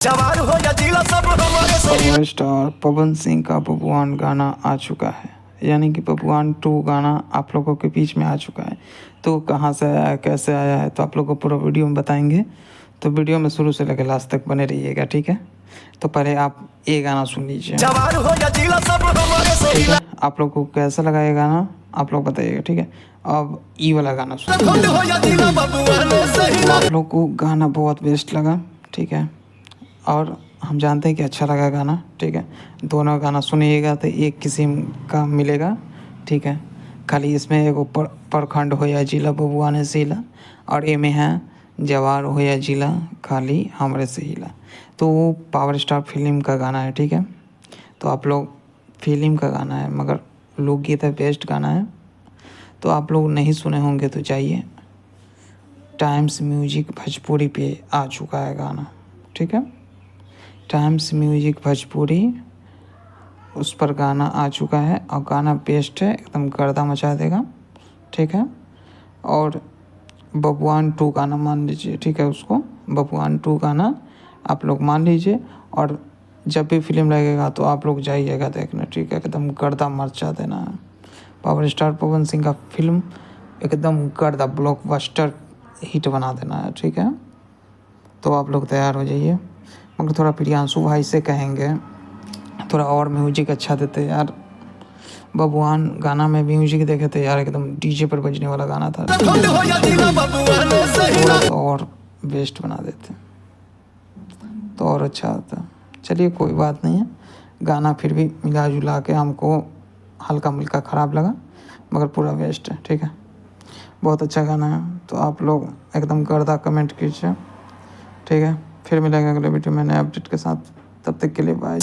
Power star Pawan Singh का बबुआन गाना आ चुका है, यानी कि बबुआन 2 गाना आप लोगों के बीच में आ चुका है। तो कहाँ से आया है, कैसे आया है, तो आप लोगों को पूरा वीडियो में बताएंगे। तो वीडियो में शुरू से लेकर लास्ट तक बने रहिएगा, ठीक है। तो पहले आप ये गाना सुन लीजिए, ठीक है। आप लोग को कैसा लगा ये गाना आप लोग बताइएगा, ठीक है। अब ई वाला गाना सुन, आप लोग को गाना बहुत बेस्ट लगा, ठीक है। और हम जानते हैं कि अच्छा लगा गाना, ठीक है। दोनों गाना सुनिएगा तो एक किस्म का मिलेगा, ठीक है। खाली इसमें एगो प्रखंड हो या जिला बबुआ ने सिला, और ए में है जवार हो या जिला खाली हमरे से हिला। तो वो पावर स्टार फिल्म का गाना है, ठीक है। तो आप लोग फिल्म का गाना है मगर लोकगीत है, बेस्ट गाना है। तो आप लोग नहीं सुने होंगे तो जाइए, टाइम्स म्यूजिक भोजपुरी पे आ चुका है गाना, ठीक है। टाइम्स म्यूजिक भोजपुरी उस पर गाना आ चुका है और गाना बेस्ट है, एकदम गर्दा मचा देगा, ठीक है। और बबुआन 2 गाना मान लीजिए, ठीक है। उसको बबुआन 2 गाना आप लोग मान लीजिए, और जब भी फिल्म लगेगा तो आप लोग जाइएगा देखने, ठीक है। एकदम गर्दा मचा देना है। पावर स्टार पवन सिंह का फिल्म एकदम गर्दा ब्लॉकबस्टर हिट बना देना है, ठीक है। तो आप लोग तैयार हो जाइए। मगर थोड़ा प्रियांशु भाई से कहेंगे थोड़ा और म्यूजिक अच्छा देते यार। बबुआन गाना में म्यूजिक देखे थे यार, एकदम डीजे पर बजने वाला गाना था, थोड़ा सा और बेस्ट बना देते तो और अच्छा होता। चलिए कोई बात नहीं है, गाना फिर भी मिला जुला के हमको हल्का मुल्का ख़राब लगा, मगर पूरा बेस्ट है, ठीक है। बहुत अच्छा गाना है। तो आप लोग एकदम गर्दा कमेंट कीजिए, ठीक है। फिर मिलेंगे अगले वीडियो में नए अपडेट के साथ, तब तक के लिए बाय।